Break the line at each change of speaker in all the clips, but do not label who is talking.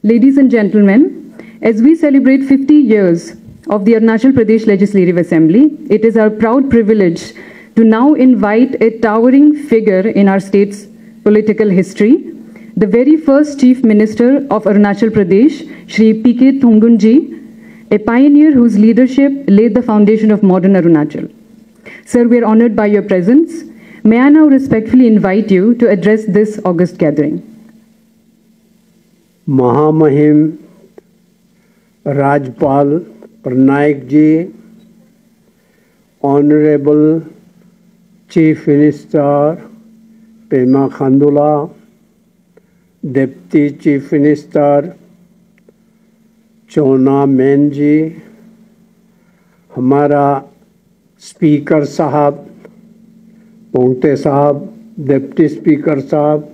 Ladies and gentlemen, as we celebrate 50 years of the Arunachal Pradesh Legislative Assembly, it is our proud privilege to now invite a towering figure in our state's political history, the very first Chief Minister of Arunachal Pradesh, Shri P.K. Thongun Ji, a pioneer whose leadership laid the foundation of modern Arunachal. Sir, we are honored by your presence. May I now respectfully invite you to address this august gathering.
महामहिम राज्यपाल Patnaik ji, honourable chief minister Pema Khandu, deputy chief minister Chowna Mein ji, हमारा speaker साहब पोंगते साहब, deputy speaker साहब,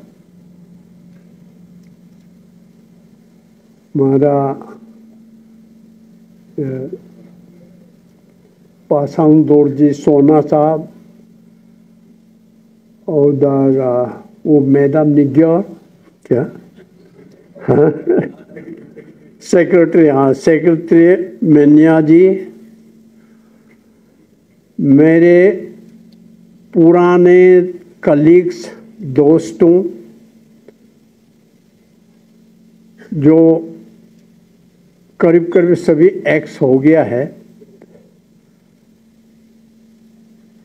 हमारा पासांग दोरजी सोना साहब और वो मैडम निग्योर क्या सेक्रेटरी, हाँ सेक्रेटरी मेनिया जी, मेरे पुराने कलीग्स दोस्तों जो करीब करीब सभी एक्स हो गया है,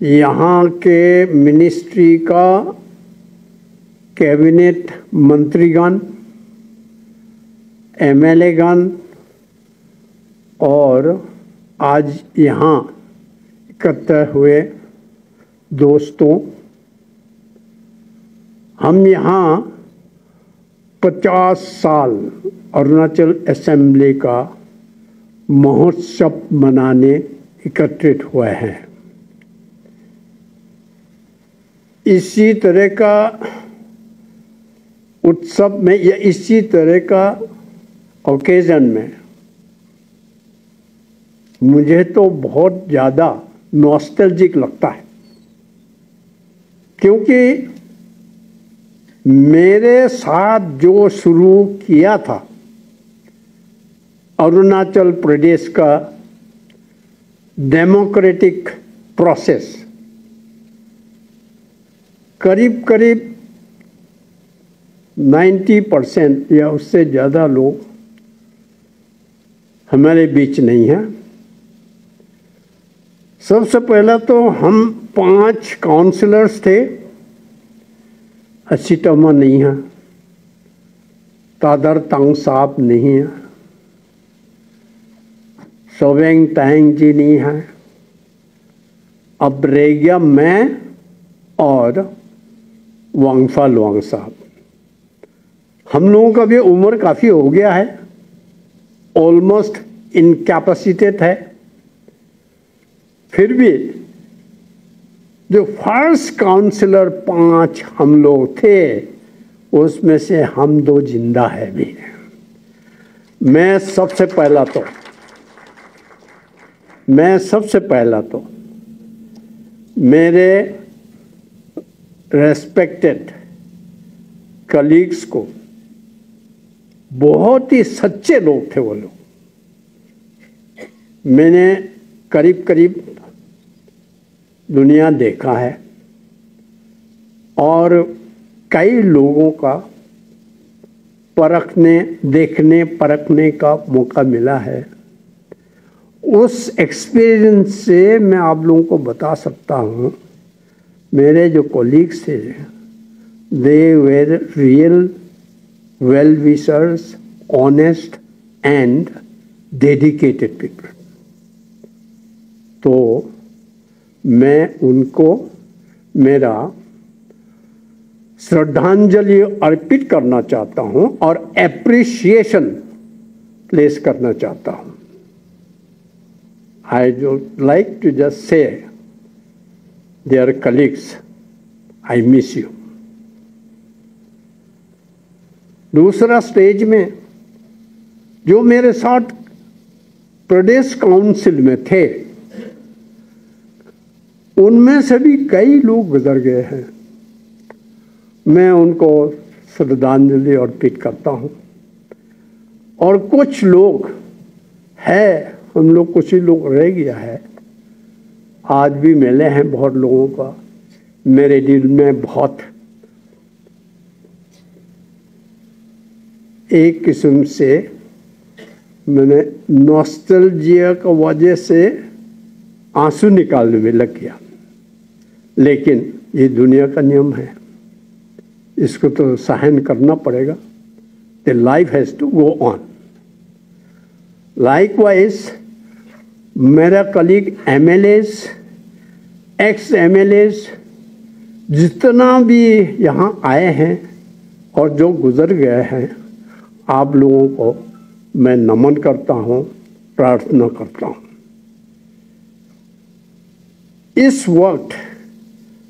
यहाँ के मिनिस्ट्री का कैबिनेट मंत्रीगण, एमएलएगण और आज यहाँ इकट्ठे हुए दोस्तों, हम यहाँ 50 साल अरुणाचल असेंबली का महोत्सव मनाने एकत्रित हुए हैं। इसी तरह का उत्सव में या इसी तरह का ओकेजन में मुझे तो बहुत ज़्यादा नॉस्टैल्जिक लगता है, क्योंकि मेरे साथ जो शुरू किया था अरुणाचल प्रदेश का डेमोक्रेटिक प्रोसेस, करीब करीब 90% या उससे ज़्यादा लोग हमारे बीच नहीं हैं। सबसे पहला तो हम 5 काउंसलर्स थे, असीटमा नहीं है, तादर तांग साहब नहीं है, सोवेंग टैंग जी नहीं है, अब रह गया मैं और वांगफा लुआंग साहब। हम लोगों का भी उम्र काफ़ी हो गया है, ऑलमोस्ट इनकैपेसिटेड है, फिर भी जो फर्स्ट काउंसलर 5 हम लोग थे उसमें से हम 2 जिंदा है भी। मैं सबसे पहला तो मेरे रेस्पेक्टेड कलीग्स को, बहुत ही सच्चे लोग थे वो लोग, मैंने करीब करीब दुनिया देखा है और कई लोगों का परखने का मौका मिला है। उस एक्सपीरियंस से मैं आप लोगों को बता सकता हूँ, मेरे जो कोलीग्स थे, they were real well wishers, honest and dedicated people. तो मैं उनको मेरा श्रद्धांजलि अर्पित करना चाहता हूं और एप्रिसिएशन प्लेस करना चाहता हूं। I would like to just say their colleagues, I miss you. दूसरा स्टेज में जो मेरे साथ प्रदेश काउंसिल में थे, उनमें से भी कई लोग गुजर गए हैं। मैं उनको श्रद्धांजलि अर्पित करता हूँ। और कुछ लोग है, हम लोग कुछ ही लोग रह गया है। आज भी मिले हैं बहुत लोगों का, मेरे दिल में बहुत एक किस्म से मैंने नॉस्टैल्जिया की वजह से आंसू निकालने में लग गया। लेकिन ये दुनिया का नियम है, इसको तो सहन करना पड़ेगा। The life has to go on. Likewise मेरा कलीग एमएलएस, एक्स एमएलएस जितना भी यहाँ आए हैं और जो गुजर गए हैं, आप लोगों को मैं नमन करता हूँ, प्रार्थना करता हूँ। इस वक्त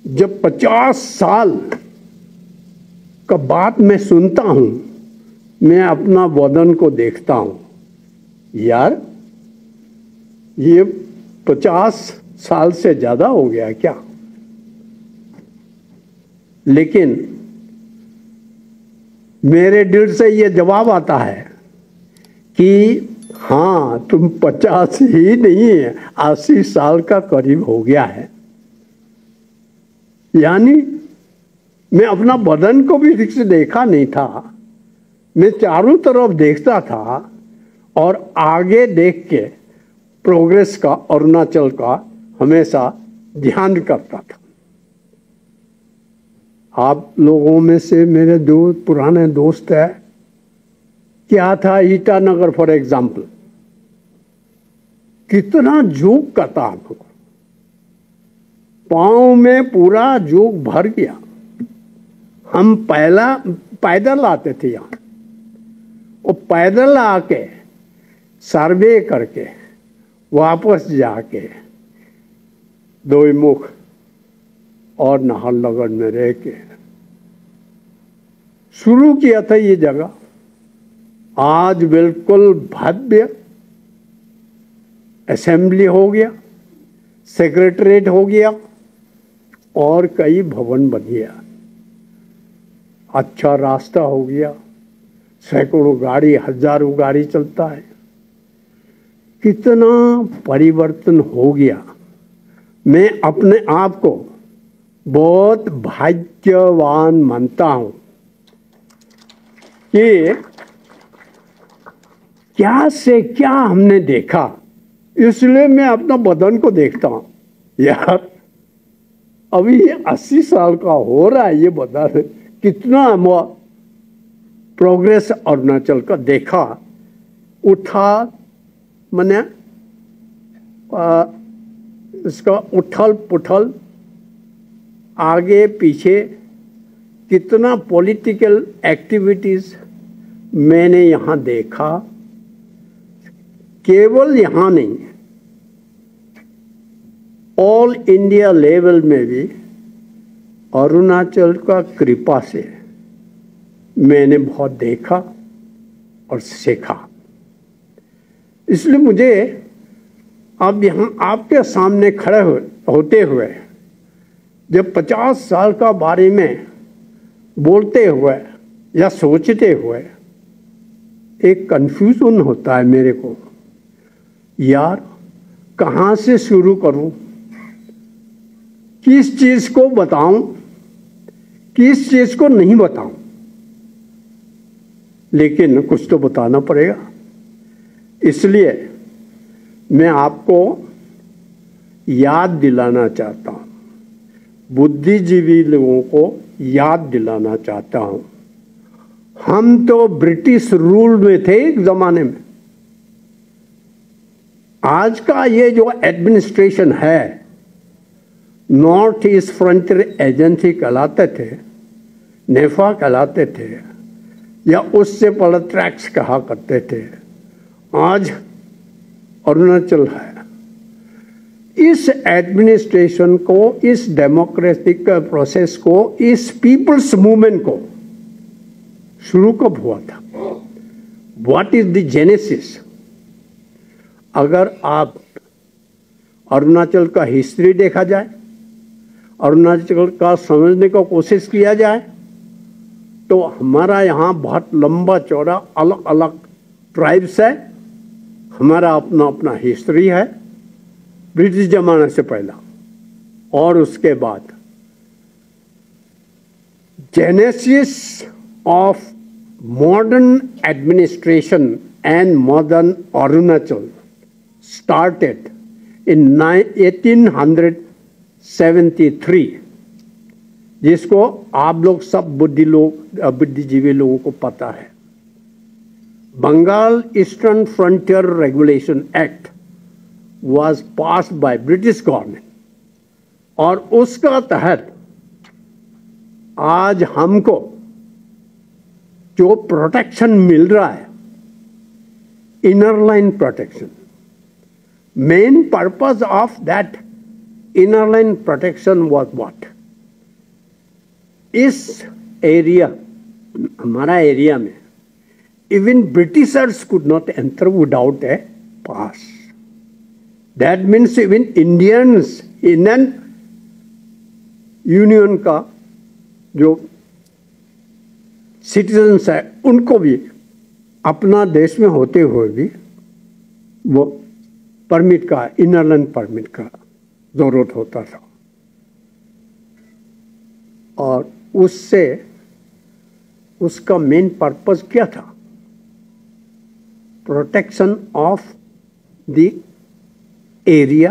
जब 50 साल का बात मैं सुनता हूँ, मैं अपना वतन को देखता हूँ, यार ये 50 साल से ज़्यादा हो गया क्या? लेकिन मेरे दिल से ये जवाब आता है कि हाँ, तुम 50 ही नहीं है, 80 साल का करीब हो गया है। यानी मैं अपना बदन को भी ठीक से देखा नहीं था, मैं चारों तरफ देखता था और आगे देख के प्रोग्रेस का, अरुणाचल का हमेशा ध्यान करता था। आप लोगों में से मेरे दो पुराने दोस्त हैं, क्या था ईटानगर फॉर एग्जाम्पल, कितना जोग का था हमको, पाँव में पूरा जोग भर गया। हम पहला पैदल आते थे यहाँ, और पैदल आके सर्वे करके वापस जाके दोईमुख और नाहरलगुन में रह के शुरू किया था ये जगह। आज बिल्कुल भव्य असेंबली हो गया, सेक्रेटरीट हो गया और कई भवन बन गया। अच्छा रास्ता हो गया, सैकड़ों गाड़ी, हजारों गाड़ी चलता है। कितना परिवर्तन हो गया। मैं अपने आप को बहुत भाग्यवान मानता हूं कि क्या से क्या हमने देखा, इसलिए मैं अपना बदन को देखता हूं। यार अभी ये 80 साल का हो रहा है, ये बदन कितना प्रोग्रेस अरुणाचल का देखा, उठा, मैंने इसका उठल पुठल आगे पीछे कितना पॉलिटिकल एक्टिविटीज मैंने यहाँ देखा। केवल यहाँ नहीं, ऑल इंडिया लेवल में भी अरुणाचल का कृपा से मैंने बहुत देखा और सीखा। इसलिए मुझे अब यहाँ आपके सामने खड़े होते हुए जब 50 साल का बारे में बोलते हुए या सोचते हुए एक कंफ्यूजन होता है मेरे को, यार कहाँ से शुरू करूं, किस चीज़ को बताऊं, किस चीज़ को नहीं बताऊं। लेकिन कुछ तो बताना पड़ेगा। इसलिए मैं आपको याद दिलाना चाहता हूँ, बुद्धिजीवी लोगों को याद दिलाना चाहता हूँ, हम तो ब्रिटिश रूल में थे एक ज़माने में। आज का ये जो एडमिनिस्ट्रेशन है, नॉर्थ ईस्ट फ्रंटियर एजेंसी कहलाते थे, नेफा कहलाते थे, या उससे पहले ट्रैक्स कहा करते थे, आज अरुणाचल है। इस एडमिनिस्ट्रेशन को, इस डेमोक्रेटिक प्रोसेस को, इस पीपल्स मूवमेंट को शुरू कब हुआ था? What is the genesis? अगर आप अरुणाचल का हिस्ट्री देखा जाए, अरुणाचल का समझने का कोशिश किया जाए, तो हमारा यहाँ बहुत लंबा चौड़ा अलग अलग ट्राइब्स है, हमारा अपना अपना हिस्ट्री है, ब्रिटिश जमाने से पहला और उसके बाद genesis of modern administration and modern Arunachal started in 1873, जिसको आप लोग सब बुद्धिजीवी लोगों को पता है। Bengal eastern frontier regulation act was passed by British government और उसका तहत आज हमको जो प्रोटेक्शन मिल रहा है, inner line protection, main purpose of that inner line protection was what? इस एरिया, हमारा एरिया में even Britishers could not enter without A pass. That means even Indians, Indian union का जो सिटीजन्स है, उनको भी अपना देश में होते हुए भी वो परमिट का, इनर लाइन परमिट का जरूरत होता था। और उससे उसका मेन पर्पस क्या था? Protection of the area,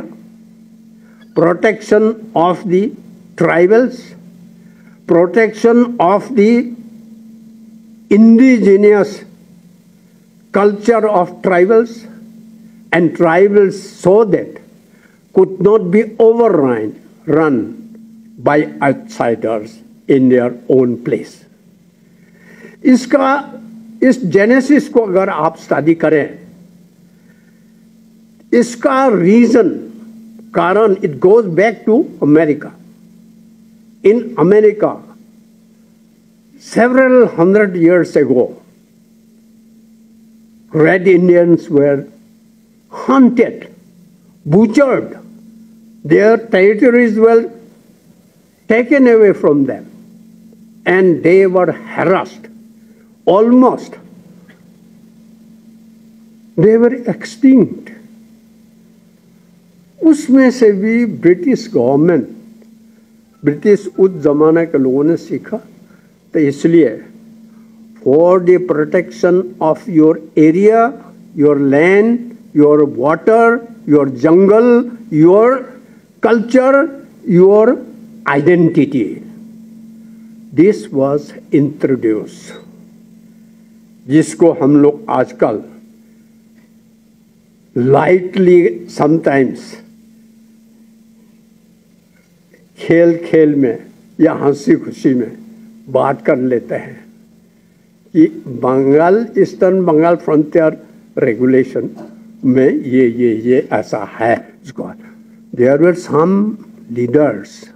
protection of the tribals, protection of the indigenous culture of tribals, and tribals so that could not be run by outsiders in their own place. इस genesis को अगर आप study करें, इसका reason, कारण, it goes back to America. In America several hundred years ago, Red Indians were hunted, butchered, their territories were taken away from them, and they were harassed, almost they were extinct. उसमें से भी British government, British उस जमाने के लोगों ने सीखा, तो इसलिए for the protection of your area, your land, your water, your jungle, your culture, your identity, this was introduce, जिसको हम लोग आजकल लाइटली समटाइम्स खेल खेल में या हंसी खुशी में बात कर लेते हैं कि Bengal, eastern Bengal frontier regulation में ये ऐसा है। There were some leaders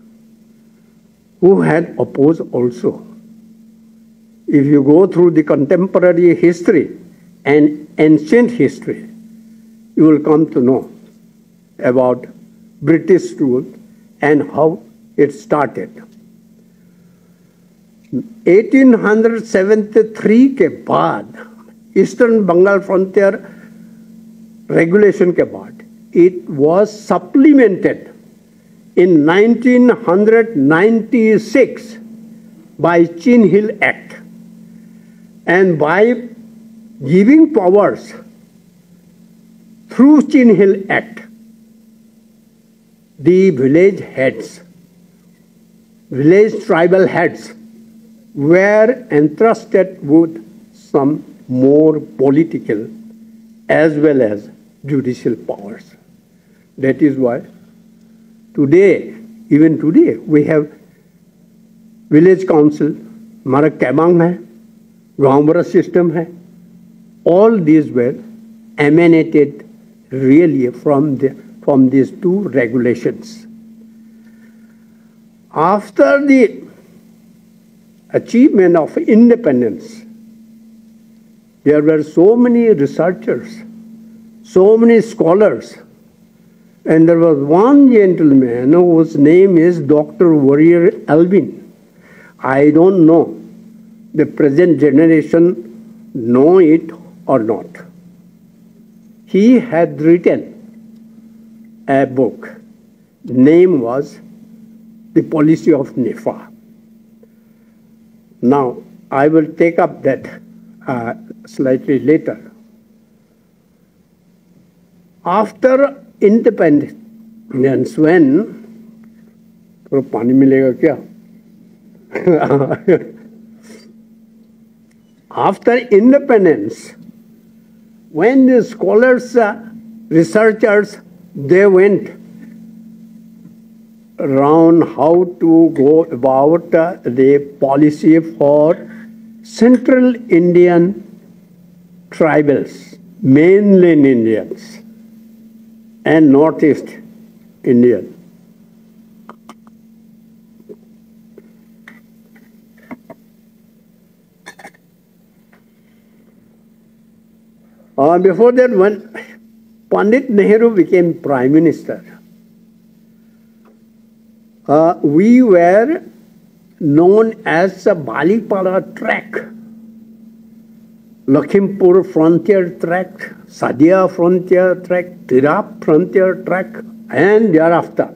who had oppose also. If you go through the contemporary history and ancient history, you will come to know about British rule and how it started. 1873 के बाद, eastern Bengal frontier regulation के बाद, it was supplemented in 1996 by Chin Hill Act, and by giving powers through Chin Hill Act, the village heads, village tribal heads were entrusted with some more political as well as judicial powers. That is why today, even today, we have village council, हमारा कैमांग है, गांव system है. All these were emanated really from these two regulations. After the achievement of independence, there were so many researchers, so many scholars, and there was one gentleman whose name is Dr. Warrior Alvin. I don't know the present generation know it or not. he had written a book. Name was The Policy of NEFA. Now, I will take up that slightly later. After independence, when पानी मिलेगा क्या? After independence, when the scholars, researchers, they went around how to go about the policy for Central Indian tribals, mainland Indians, and Northeast Indian. Before that, when Pandit Nehru became Prime Minister, we were known as the Balipara Tract, Lakhimpur Frontier Tract, Sadia Frontier Tract, Tirap Frontier Tract, and thereafter,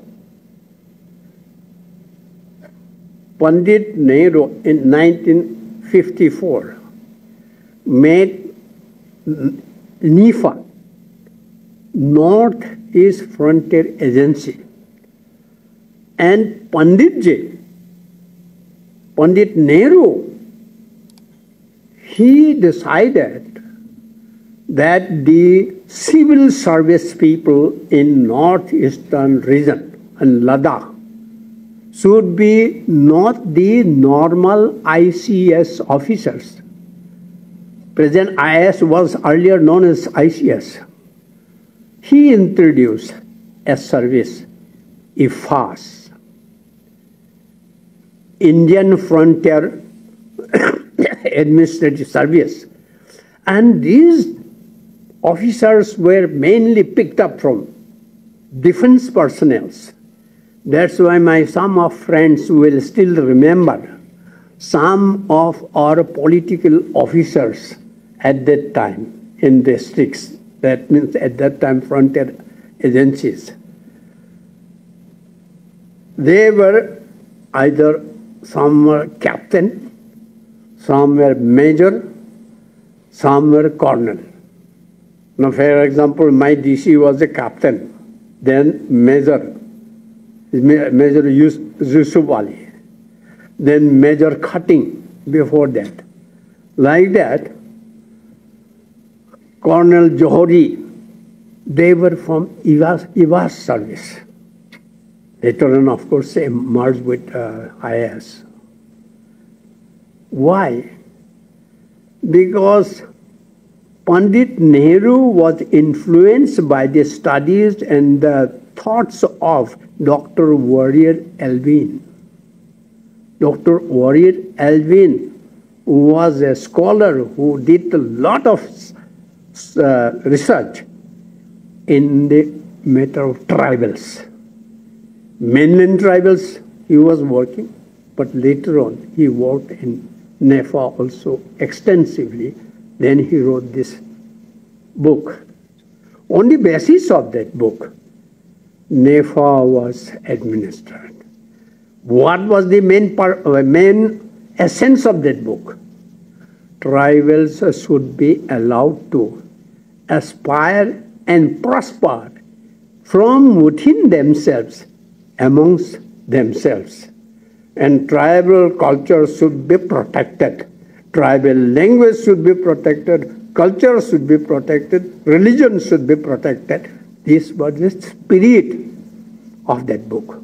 Pandit Nehru in 1954 made NEFA, North East Frontier Agency, and Pandit Nehru, he decided that the civil service people in northeastern region and Ladakh should be not the normal ICS officers. Present IS was earlier known as ICS. He introduced a service, IFAS, Indian Frontier Administrative Service. And these officers were mainly picked up from defense personnel. That's why some of friends will still remember some of our political officers at that time in districts. That means at that time frontier agencies. They were either some were captain, some were major, some were colonel. Now, for example, my DC was a captain, then Major Yusuf Ali, then Major Cutting before that. Like that, Colonel Johari, they were from IVAS service. Later on, of course, they merged with IS. Why? Because Pandit Nehru was influenced by the studies and the thoughts of Dr. Warrior Elvin. Dr. Warrior Elvin was a scholar who did a lot of research in the matter of tribals. Mainland tribals he was working, but later on he worked in NEFA also extensively. Then he wrote this book. On the basis of that book, NEFA was administered. What was the main essence of that book? Tribals should be allowed to aspire and prosper from within themselves, amongst themselves. And tribal culture should be protected. Tribal language should be protected. Culture should be protected. Religion should be protected. This was the spirit of that book.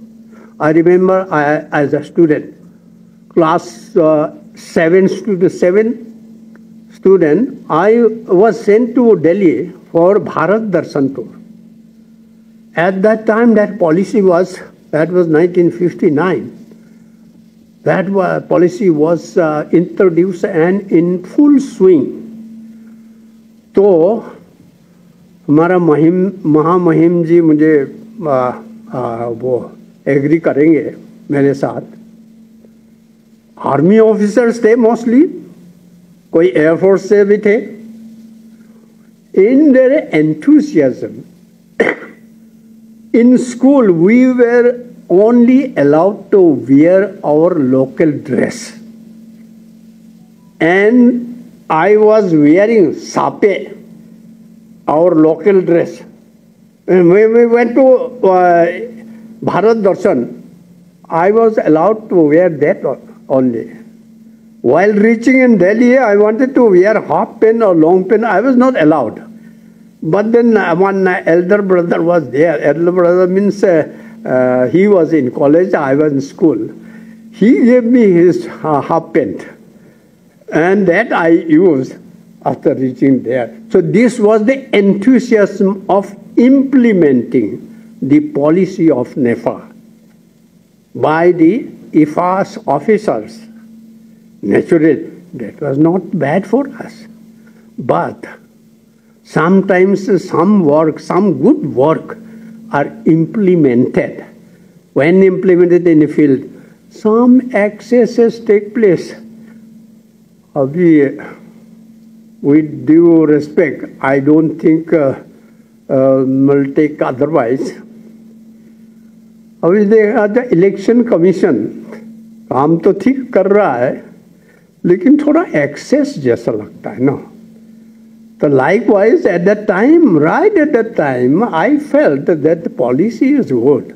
I remember as a student, class 7 student, I was sent to Delhi for Bharat Darshan tour. At that time, that policy was, that was 1959. That policy was introduced and in full swing. तो हमारा महामहिम जी मुझे वो agree करेंगे मेरे साथ. Army officers थे mostly, कोई एयरफोर्स से भी थे. in their enthusiasm, in school we were only allowed to wear our local dress. And I was wearing sape, our local dress. And when we went to Bharat Darshan, I was allowed to wear that only. While reaching in Delhi, I wanted to wear half pant or long pant. I was not allowed. But then one elder brother was there. Elder brother means he was in college, I was in school. He gave me his half pant. And that I used after reaching there. So this was the enthusiasm of implementing the policy of NEFA by the IFAS officers. Naturally, that was not bad for us. But sometimes some work, some good work are implemented. When implemented in the field, some excesses take place. With due respect, I don't think will take otherwise. अभी देखा the election commission काम तो ठीक कर रहा है, लेकिन थोड़ा excess जैसा लगता है ना. So likewise, at that time, right at that time, I felt that the policy is good,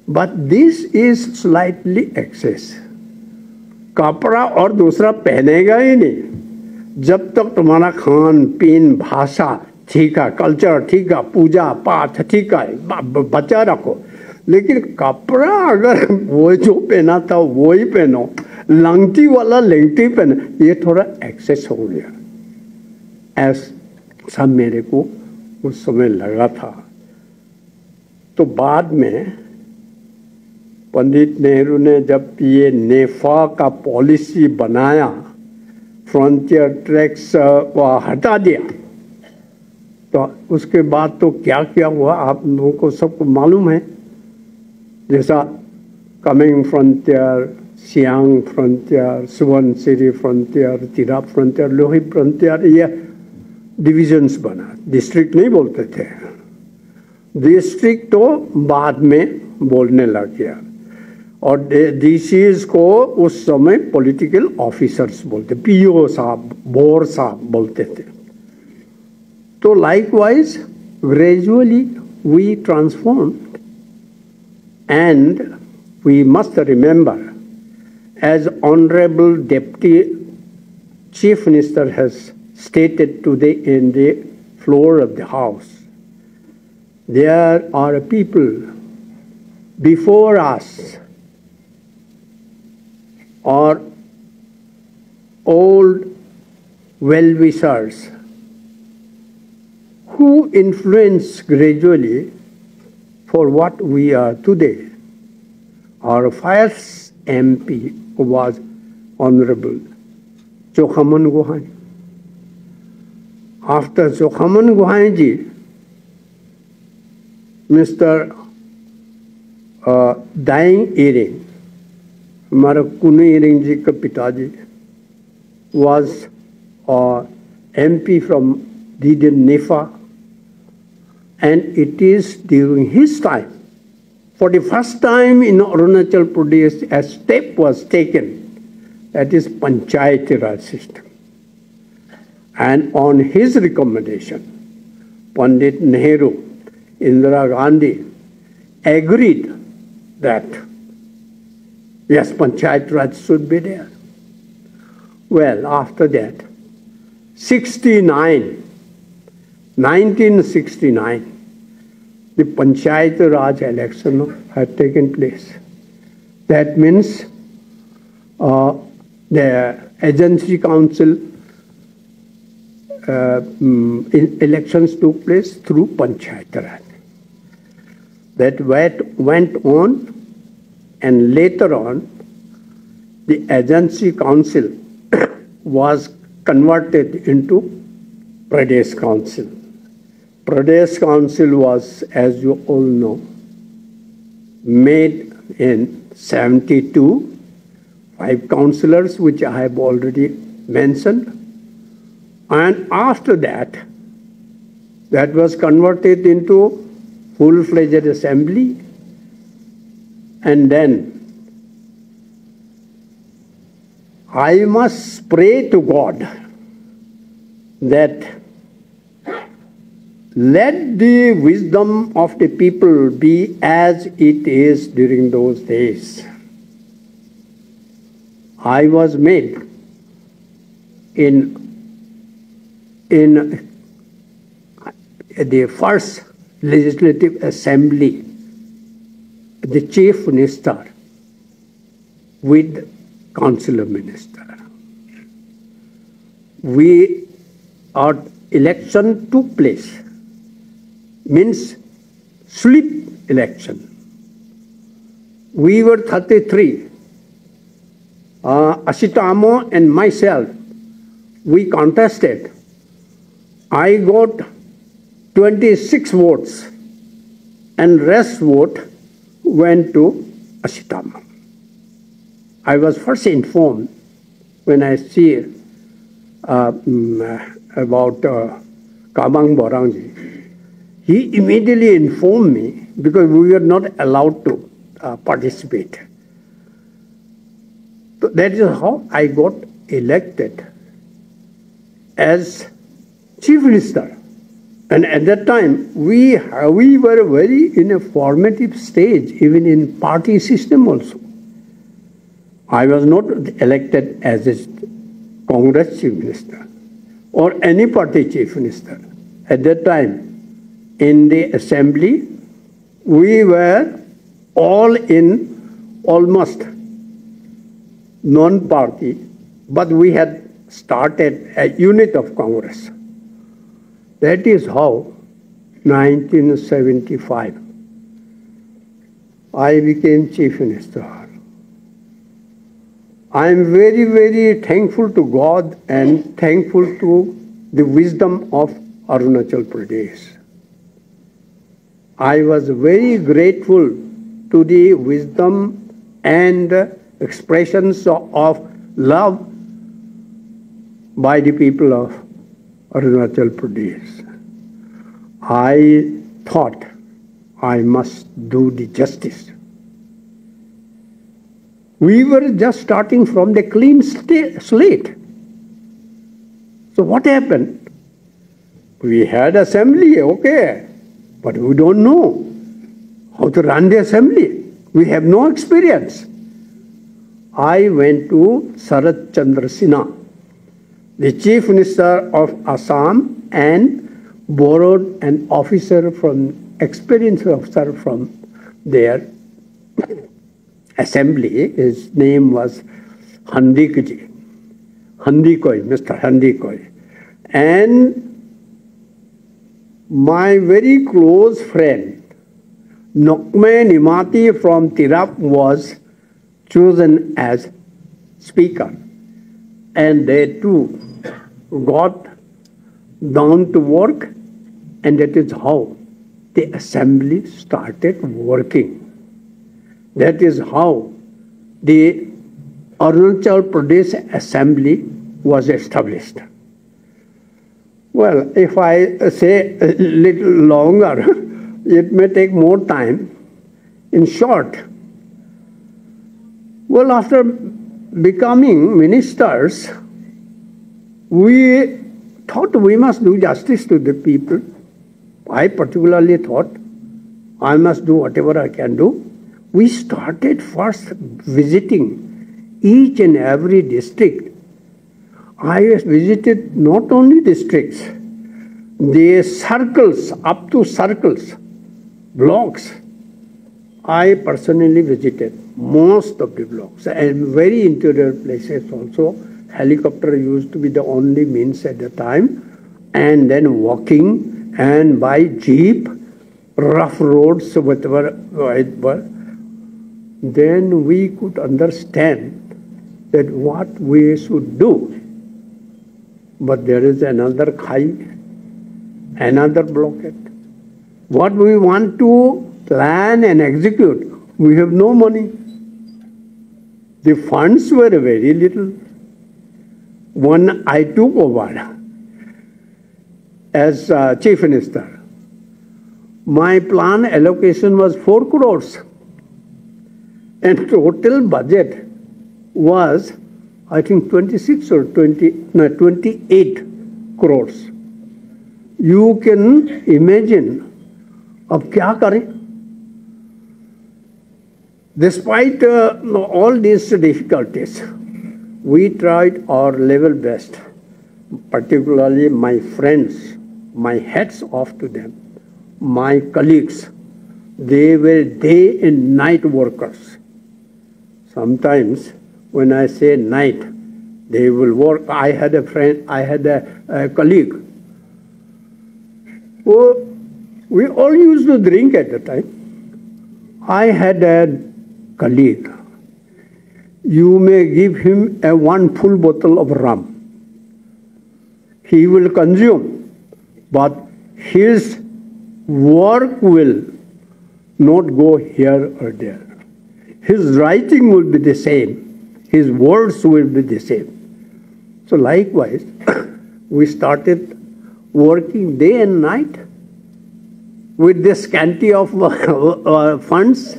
but this is slightly excess. कपड़ा और दूसरा पहनेगा ही नहीं जब तक तुम्हारा खान पीन भाषा ठीक है, कल्चर ठीक है, पूजा पाठ ठीक है, बचा रखो. लेकिन कपड़ा अगर वो जो पहना था वो ही पहनो, लंगटी वाला लंगटी पहने, ये थोड़ा एक्सेस हो गया. ऐसा मेरे को उस समय लगा था. तो बाद में पंडित नेहरू ने जब ये नेफा का पॉलिसी बनाया, फ्रंटियर ट्रैक्स को हटा दिया, तो उसके बाद तो क्या क्या हुआ आप लोगों को सबको मालूम है. जैसा coming frontier, Siang frontier, Subansiri frontier, Tirap frontier, Lohit frontier, ये डिविजन्स बना. डिस्ट्रिक्ट नहीं बोलते थे. डिस्ट्रिक्ट तो बाद में बोलने लग गया. और डीसीज को उस समय पॉलिटिकल ऑफिसर्स बोलते, पीओ साहब, बोर साहब बोलते थे. तो likewise gradually we transformed, and we must remember, as Honorable Deputy Chief Minister has stated today in the floor of the House, there are people before us, or old well-wishers, who influence gradually for what we are today. Our first MP was Honorable Chokhaman Gohai. After Chokhaman Gohai ji, Mr. Dang Iring, हमारा कुनु इरिंग जी का पिताजी, was MP from Diden Nefa, and it is during his time, for the first time in Arunachal Pradesh, a step was taken, that is Panchayati Raj system. And on his recommendation, Pandit Nehru, Indira Gandhi agreed that yes, Panchayat Raj should be there. Well, after that, 1969, the Panchayat Raj election had taken place. That means the agency council elections took place through Panchayat Raj. That went on, and later on, the agency council was converted into Pradesh Council. Pradesh Council was, as you all know, made in 72, 5 councillors, which I have already mentioned. And after that, That was converted into full-fledged assembly. And then I must pray to God that let the wisdom of the people be as it is during those days. I was made in the first legislative assembly, the chief minister with council of minister. Our election took place, means slip election. We were 33. Ashitamo and myself, we contested. I got 26 votes and rest vote went to Ashitama. I was first informed when I see about Kabang Borangji. He immediately informed me because we were not allowed to participate. So that is how I got elected as chief minister. And at that time, we were very in a formative stage, even in party system also. I was not elected as a Congress chief minister or any party chief minister. At that time, in the assembly, we were all in almost non-party, but we had started a unit of Congress. That is how 1975 I became chief minister. I am very, very thankful to God and thankful to the wisdom of Arunachal Pradesh. I was very grateful to the wisdom and expressions of love by the people of Arunachal Pradesh. I thought I must do the justice. We were just starting from the clean slate. So what happened? We had assembly, okay, but we don't know how to run the assembly. We have no experience. I went to Sarat Chandra Sinha, the chief minister of Assam, and borrowed an experienced officer from their assembly. His name was Handikji, Mr. Handikoi. And my very close friend, Nokme Nimati from Tirap, was chosen as speaker. And they too got down to work, and that is how the assembly started working. That is how the Arunachal Pradesh Assembly was established. Well, if I say a little longer, it may take more time. In short, well, after becoming ministers, we thought we must do justice to the people. I particularly thought I must do whatever I can do. We started first visiting each and every district. I visited not only districts, the circles, up to circles, blocks. I personally visited most of the blocks and very interior places also. Helicopter used to be the only means at the time, and then walking and by jeep, rough roads, whatever it was. Then we could understand that what we should do. But there is another khai, another blockade. What we want to plan and execute, we have no money. The funds were very little. When I took over, as Chief Minister, my plan allocation was 4 crores. And total budget was, I think, 26 or 28 crores. You can imagine, अब क्या करें? Despite all these difficulties, we tried our level best, particularly my friends, my hats off to them, my colleagues. They were day and night workers. Sometimes when I say night, they will work. I had a friend, I had a colleague. Oh, we all used to drink at the time. I had a colleague. You may give him a 1 full bottle of rum. He will consume, but his work will not go here or there. His writing will be the same. His words will be the same. So likewise, we started working day and night with the scanty of funds.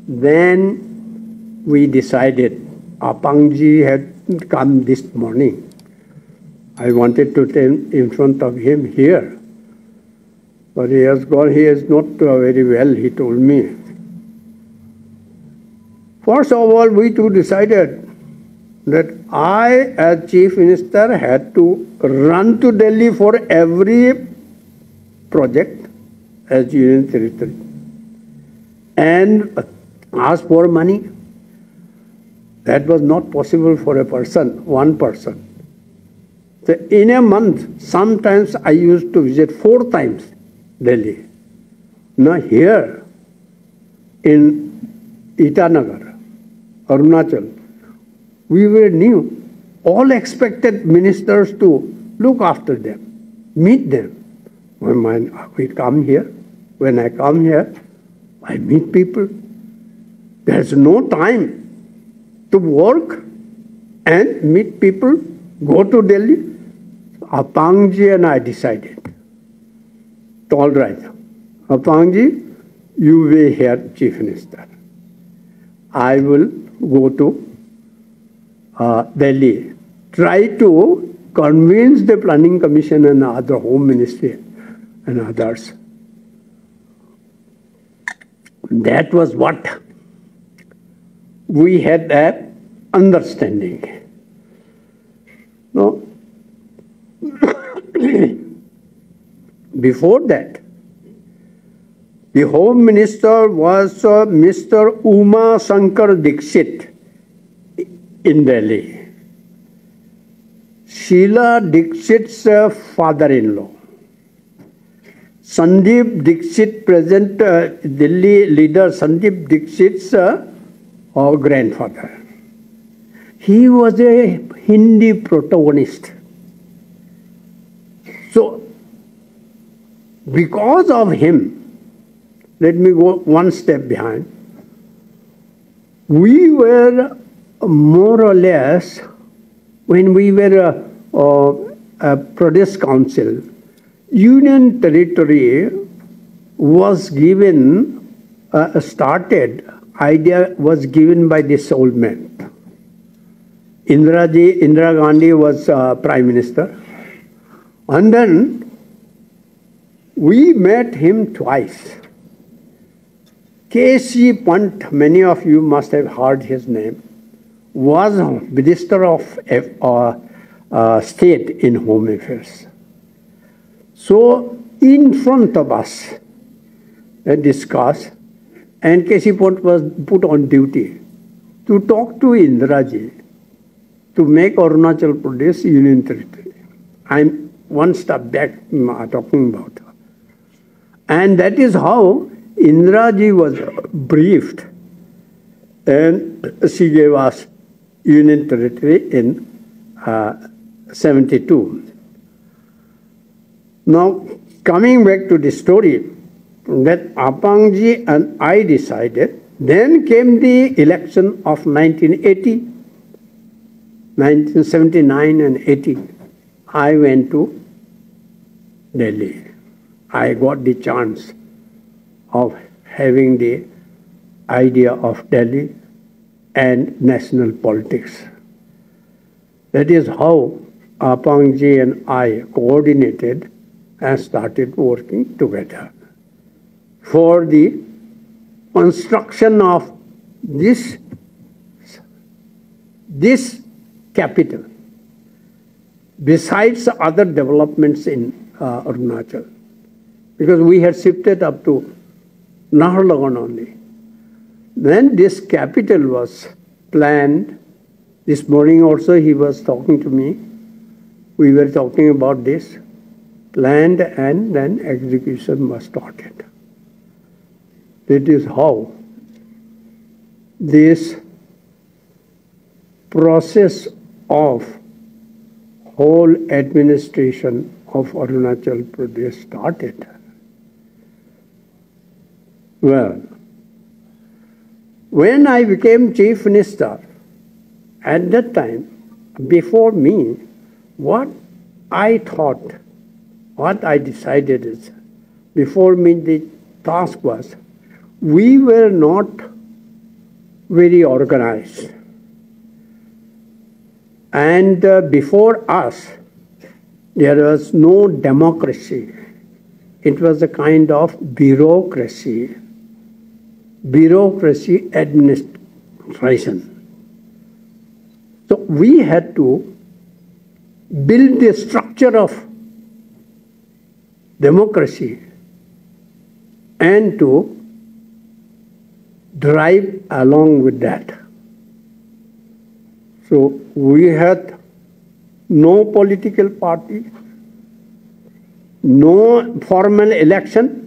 Then we decided, Apangji had come this morning. I wanted to stand in front of him here, but he has gone. He is not very well, he told me. First of all, we two decided that I, as Chief Minister, had to run to Delhi for every project as Union Territory and ask for money. That was not possible for a person, one person. So in a month, sometimes I used to visit 4 times Delhi. Now here in Itanagar, Arunachal, we were new. All expected ministers to look after them, meet them. When we come here, when I come here, I meet people. There's no time to work and meet people, go to Delhi. Apangji and I decided, all right, Apangji, you will here Chief Minister. I will go to Delhi, try to convince the Planning Commission and other Home Ministry and others. That was what we had an understanding. No. Before that, the Home Minister was Mr. Uma Shankar Dixit in Delhi. Sheila Dixit's father-in-law. Sandeep Dixit, present Delhi leader Sandeep Dixit's grandfather. He was a Hindi protagonist. So, because of him, let me go one step behind. We were more or less, when we were a Pradesh Council, Union Territory was given, idea was given by this old man. Indira Gandhi was Prime Minister. And then we met him twice. K.C. Pant, many of you must have heard his name, was Minister of State in Home Affairs. So, in front of us, discussed, and K.C. Pant was put on duty to talk to Indiraji to make Arunachal Pradesh Union Territory. I'm one step back talking about her. And that is how Indiraji was briefed, and she gave us Union Territory in 72. Now, coming back to the story, that Apangji and I decided, then came the election of 1980, 1979 and 80. I went to Delhi. I got the chance of having the idea of Delhi and national politics. That is how Apangji and I coordinated and started working together for the construction of this capital, besides other developments in Arunachal, because we had shifted up to Naharlagun only. Then this capital was planned. This morning also he was talking to me. We were talking about this. Planned and then execution was started. That is how this process of whole administration of Arunachal Pradesh started. Well, when I became Chief Minister, at that time, before me, what I thought, what I decided is, before me the task was, we were not very organized. And before us, there was no democracy. It was a kind of bureaucracy administration. So we had to build the structure of democracy and to drive along with that. So we had no political party, no formal election.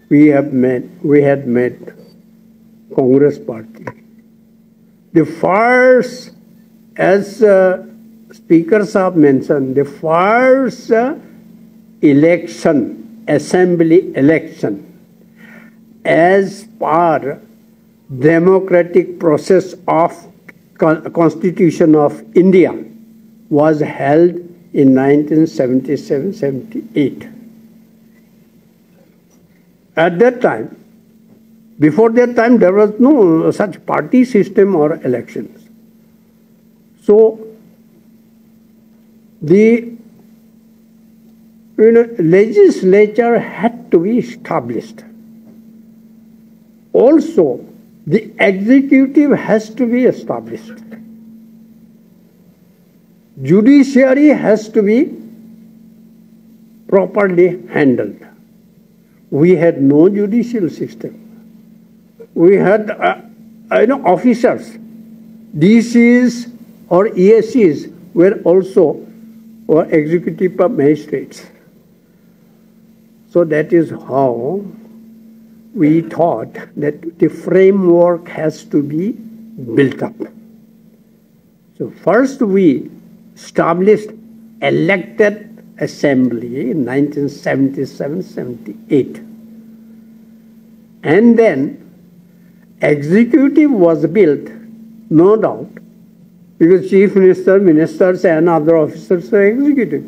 We had made Congress party. The first, as speakers have mentioned, the first election, assembly election, as per democratic process of Constitution of India, was held in 1977-78. At that time, before that time, there was no such party system or elections. So the legislature had to be established. Also, the executive has to be established. Judiciary has to be properly handled. We had no judicial system. We had officers, DCs or ESCs were also executive magistrates. So that is how we thought that the framework has to be built up. So first we established elected assembly in 1977-78. And then executive was built, no doubt, because chief minister, ministers and other officers were executive.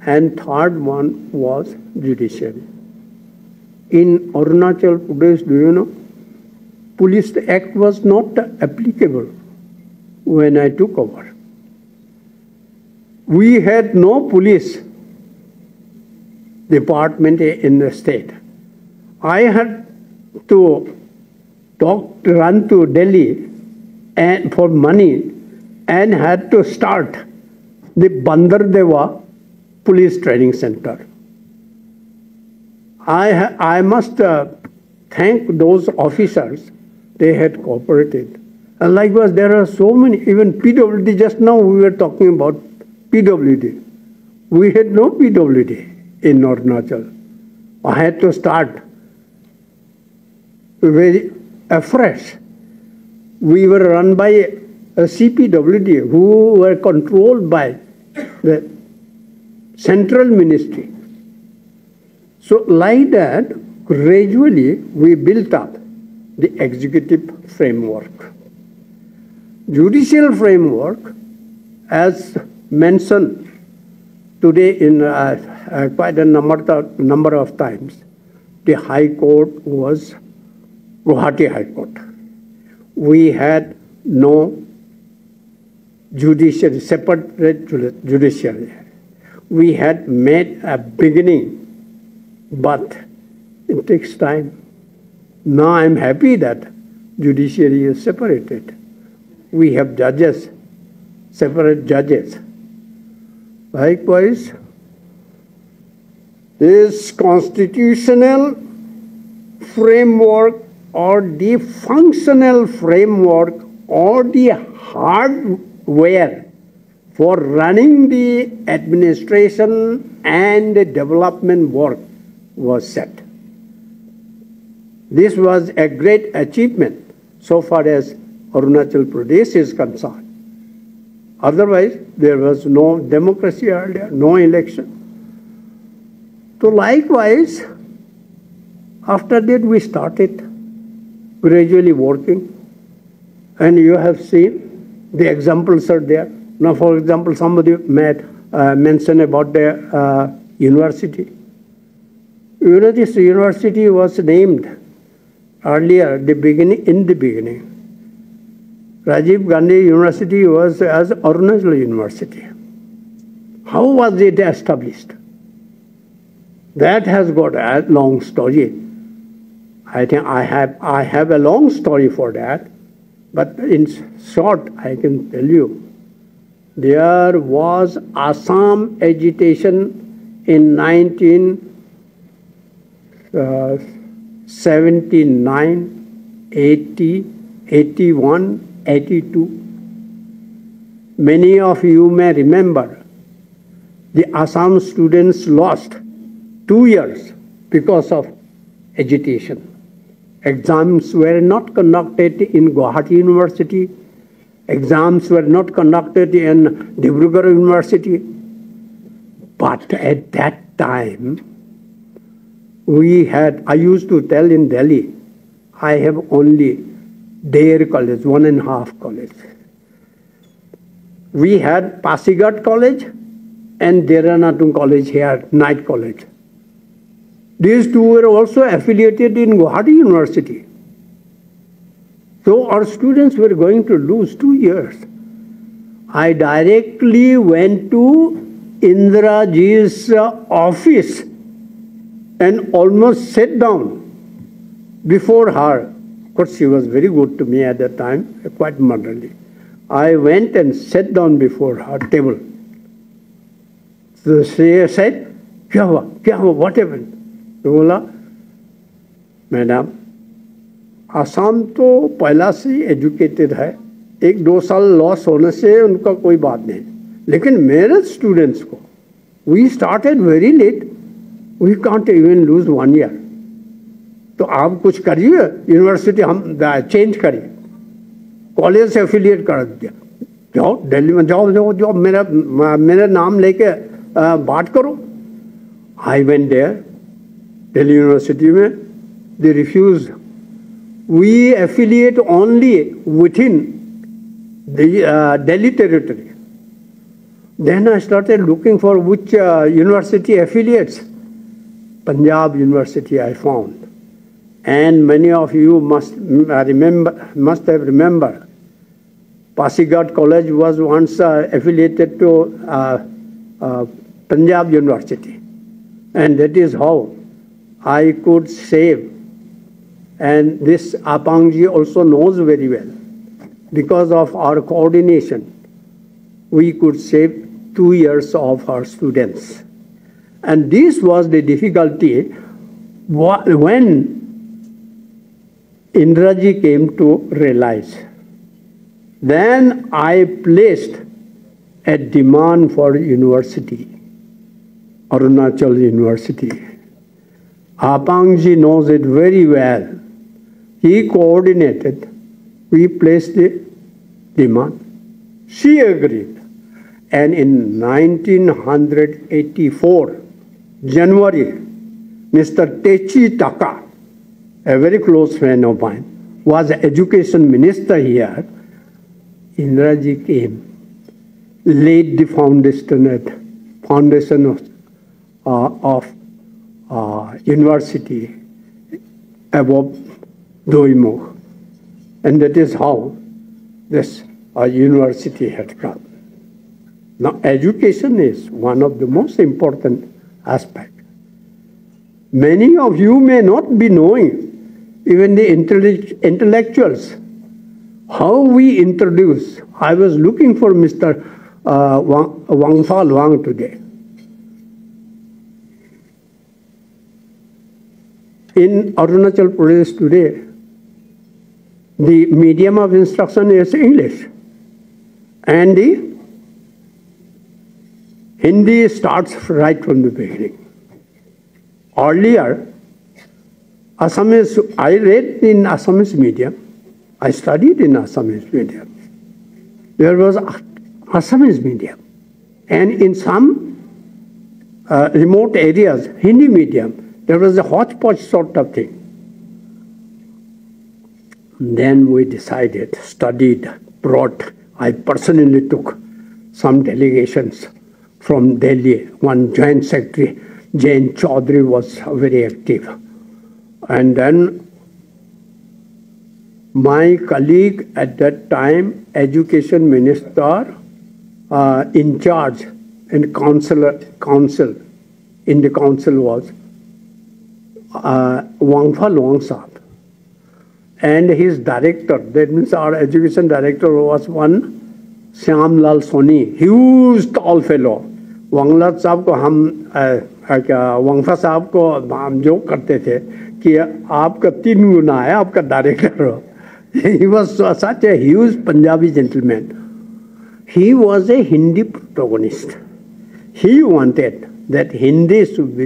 And third one was judiciary. In Arunachal Pradesh, do you know, Police Act was not applicable when I took over. We had no police department in the state. I had to run to Delhi and for money and had to start the Bandardeva Police Training Center. I must thank those officers. They had cooperated. And likewise, there are so many, even PWD, just now we were talking about PWD. We had no PWD in Arunachal. I had to start very afresh. We were run by a CPWD who were controlled by the central ministry. So like that, gradually we built up the executive framework. Judicial framework, as mentioned today in quite a number of times, the High Court was Guwahati High Court. We had no judiciary, separate judiciary. We had made a beginning, but it takes time. Now I'm happy that judiciary is separated. We have judges, separate judges. Likewise, this constitutional framework or the functional framework or the hardware for running the administration and the development work was set. This was a great achievement so far as Arunachal Pradesh is concerned. Otherwise, there was no democracy earlier, no election. So likewise, after that we started gradually working, and you have seen the examples are there. Now, for example, somebody mentioned about the university. This university was named earlier, in the beginning. Rajiv Gandhi University was as Arunachal University. How was it established? That has got a long story. I think I have a long story for that, but in short, I can tell you, there was Assam agitation in 1979, 80, 81, 82. Many of you may remember the Assam students lost 2 years because of agitation. Exams were not conducted in Guwahati University. Exams were not conducted in Dibrugarh University. But at that time, I used to tell in Delhi, I have only Dare College, 1.5 college. We had Pasighat College and Deranatung College here, Night College. These two were also affiliated in Guwahati University. So our students were going to lose 2 years. I directly went to Indira Ji's office and almost sat down before her. Of course, she was very good to me at that time, quite motherly. I went and sat down before her table. So she said, "Kya hua? What happened?" तो बोला, madam, Assam तो पहला से educated है, 1-2 साल loss होने से उनका कोई बात नहीं, लेकिन मेरे स्टूडेंट्स को, we started very late, we can't even lose 1 year. तो आप कुछ करिए, यूनिवर्सिटी हम चेंज करिए, कॉलेज से एफिलिएट कर दिया, जाओ दिल्ली में जाओ मेरा नाम लेके बात करो. I went there, Delhi University में, they refused. We affiliate only within the Delhi territory. Then I started looking for which university affiliates. Punjab University I found. And many of you must have remembered. Pasighat College was once affiliated to Punjab University. And that is how I could save. And this Apangji also knows very well. Because of our coordination, we could save 2 years of our students. And this was the difficulty when Indraji came to realize. Then I placed a demand for university, Arunachal University. Apangji knows it very well. He coordinated. We placed the demand. She agreed. And in 1984, January, Mr. Techi Taka, a very close friend of mine, was the education minister here. foundation of university above Doimok. And that is how this university had come. Now, education is one of the most important aspects. Many of you may not be knowing, even the intellectuals, how we introduce. I was looking for Mr. Wangfa Luang today. In Arunachal Pradesh today, the medium of instruction is English, and the Hindi starts right from the beginning. Earlier, Assamese, I read in Assamese medium, I studied in Assamese medium. There was Assamese medium, and in some remote areas, Hindi medium. There was a hodgepodge sort of thing. Then we decided, studied, brought. I personally took some delegations from Delhi. One joint secretary, Jain Chaudhary, was very active. And then my colleague at that time, education minister in charge in council in the council was Wangfa Luang Sahab. And his director, that means our education director, was one Shyam Lal Soni, huge tall fellow. Wangla Sahab ko hum, Wangfa Sahab ko हम joke करते थे कि आपका 3 गुना है आपका director. He was such a huge Punjabi gentleman. He was a Hindi protagonist. He wanted that Hindi should be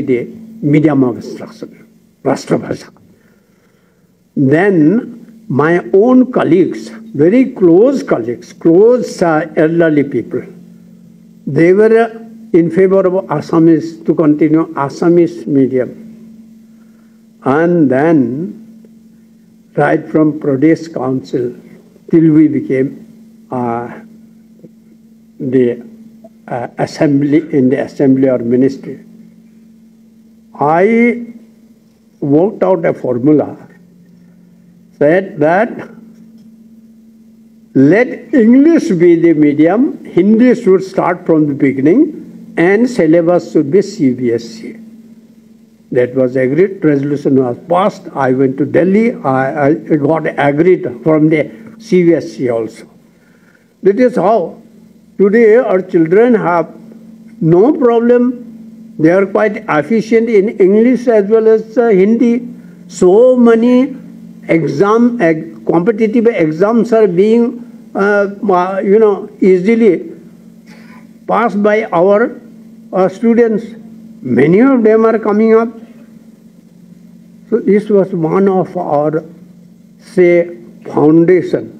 the medium of instruction, Rashtrabhasha. Then my own colleagues, very close colleagues, close elderly people, they were in favor of Assamese, to continue Assamese medium. And then, right from Pradesh Council till we became the assembly, in the assembly or ministry, I worked out a formula, said that let English be the medium, Hindi should start from the beginning, and syllabus should be CBSE. That was agreed, resolution was passed. I went to Delhi, I got agreed from the CBSE also. That is how today our children have no problem. They are quite efficient in English as well as Hindi. So many competitive exams are being, easily passed by our students. Many of them are coming up. So this was one of our, say, foundation.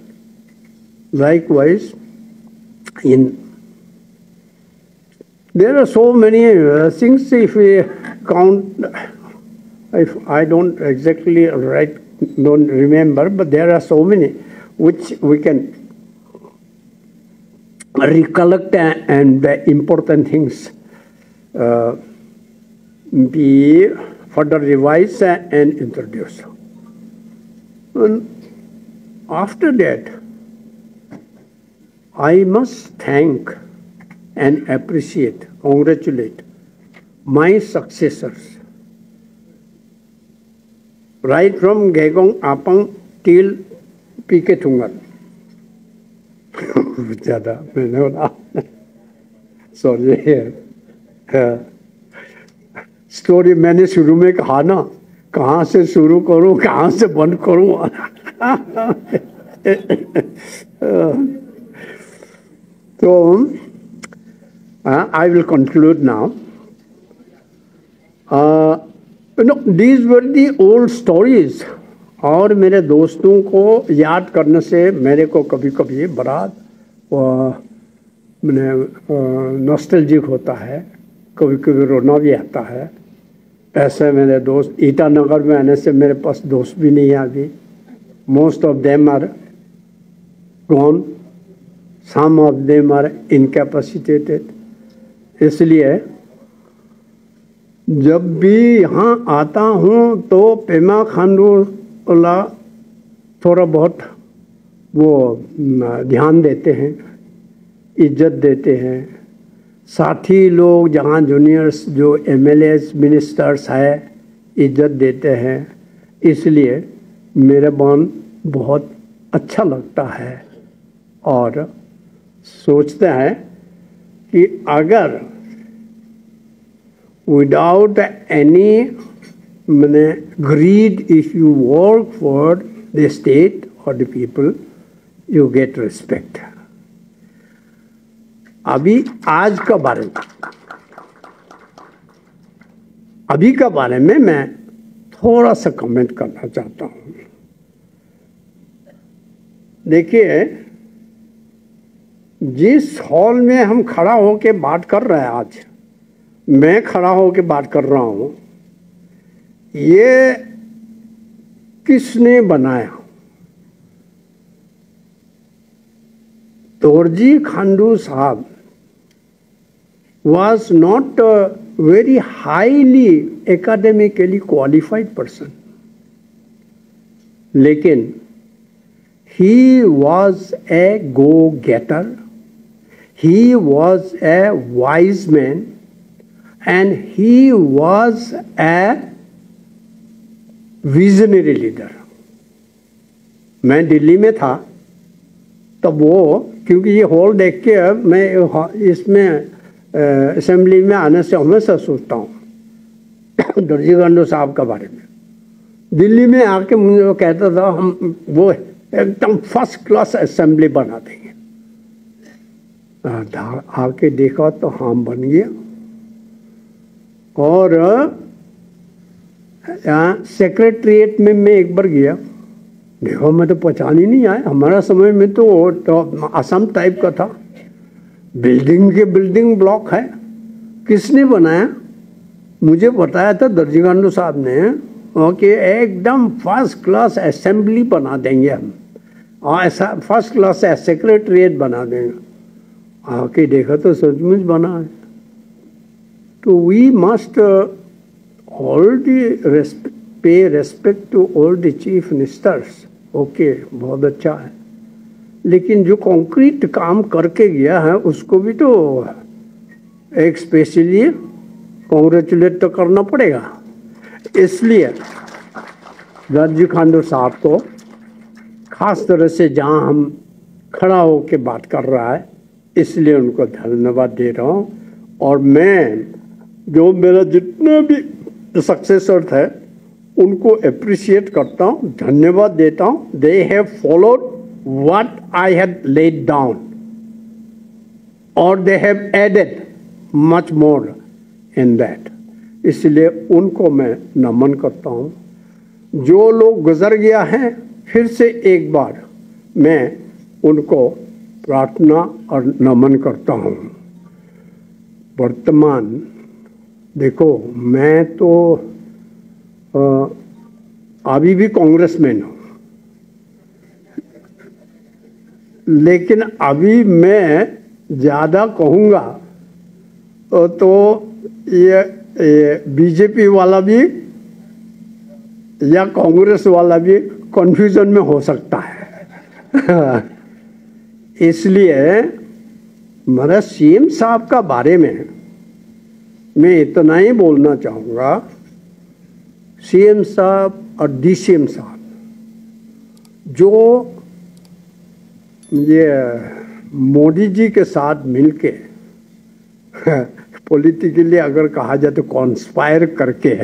Likewise, there are so many things, if we count, if I don't exactly don't remember, but there are so many which we can recollect, and the important things be further revised and introduced. And after that, I must thank and appreciate, congratulate my successors, right from Gegong Apang till P.K. Thungal. Sorry. Story मैंने शुरू में कहा ना, कहाँ से शुरू करूँ कहाँ से बंद करूँ. So I will conclude now. These were the old stories. और मेरे दोस्तों को याद करने से मेरे को कभी कभी बड़ा नॉस्टैल्जिक होता है, कभी कभी रोना भी आता है. ऐसे मेरे दोस्त ईटानगर में आने से मेरे पास दोस्त भी नहीं है अभी. Most of them are gone. some of them are incapacitated। इसलिए जब भी यहाँ आता हूँ तो पेमा खांडू थोड़ा बहुत वो ध्यान देते हैं, इज्जत देते हैं। साथी लोग जहाँ जूनियर्स जो एमएलएस मिनिस्टर्स है इज्जत देते हैं। इसलिए मेरे मन बहुत अच्छा लगता है और सोचते हैं कि अगर विदाउट एनी मैंने greed, if you work for the state or the people, you get respect। अभी आज का बारे में, अभी का बारे में मैं थोड़ा सा कमेंट करना चाहता हूँ। देखिए, जिस हॉल में हम खड़ा होके बात कर रहे हैं, आज मैं खड़ा होके बात कर रहा हूँ, ये किसने बनाया? दोरजी खांडू साहब was not a very highly academically qualified person, लेकिन he was a go-getter, he was a wise man, and he was a visionary leader. मैं दिल्ली में था तब वो, क्योंकि ये हॉल देख के मैं इसमें असेंबली में आने से हमेशा सोचता हूँ दोरजी खांडू साहब के बारे में। दिल्ली में आके मुझे वो कहता था हम वो एकदम फर्स्ट क्लास असेंबली बना देंगे। आके देखा तो हम बन गया। और यहाँ सेक्रेटरिएट में मैं एक बार गया, देखो मैं तो पहचान ही नहीं आया। हमारा समय में तो असम टाइप का था, बिल्डिंग के बिल्डिंग ब्लॉक है। किसने बनाया? मुझे बताया था दोरजी खांडू साहब ने, ओके एकदम फर्स्ट क्लास असेंबली बना देंगे हम, और ऐसा फर्स्ट क्लास सेक्रेटरिएट बना देंगे। आके देखा तो सचमुच बना है। तो we must pay respect to all the chief ministers. Okay, बहुत अच्छा है, लेकिन जो कंक्रीट काम करके गया है उसको भी तो एक स्पेशली कॉन्ग्रेचुलेट तो करना पड़ेगा। इसलिए दोरजी खांडू साहब को खास तरह से जहां हम खड़ा होकर बात कर रहा है, इसलिए उनको धन्यवाद दे रहा हूं। और मैं जो मेरा जितने भी सक्सेसर थे उनको अप्रिशिएट करता हूं, धन्यवाद देता हूं। They have followed what I had laid down और they have added much more in that. इसलिए उनको मैं नमन करता हूं। जो लोग गुजर गया है, फिर से एक बार मैं उनको प्रार्थना और नमन करता हूं। वर्तमान देखो, मैं तो अभी भी कांग्रेसमैन हूं, लेकिन अभी मैं ज़्यादा कहूँगा तो ये बीजेपी वाला भी या कांग्रेस वाला भी कन्फ्यूजन में हो सकता है। इसलिए मेरा सीएम साहब का बारे में मैं इतना ही बोलना चाहूँगा। सीएम साहब और डीसीएम साहब जो ये मोदी जी के साथ मिलके पॉलिटिकली अगर कहा जाए तो कॉन्स्पायर करके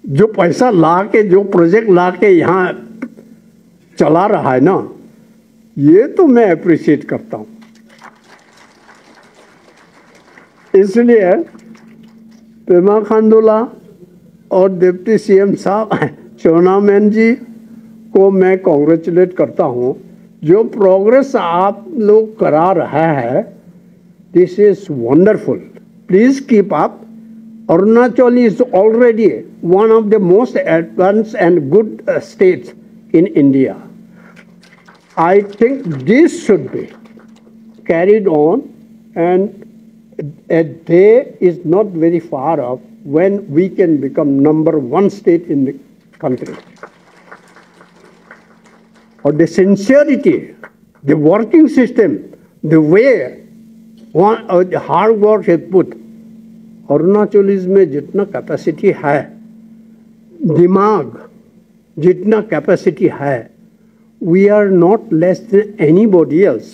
जो पैसा ला के, जो प्रोजेक्ट ला के यहाँ चला रहा है ना, ये तो मैं अप्रिशिएट करता हूँ। इसलिए पेमा खांडूला और डिप्टी सीएम साहब सोना मैन जी को मैं कॉन्ग्रेचुलेट करता हूँ। जो प्रोग्रेस आप लोग करा रहा है, this is wonderful. Please keep up. Arunachal is already one of the most advance and good states in India. I think this should be carried on, and a day is not very far off when we can become #1 state in the country. Or the sincerity, the working system, the way the hard work is put, अरुणाचलीज में जितना capacity है, दिमाग जितना capacity है, we are not less than anybody else,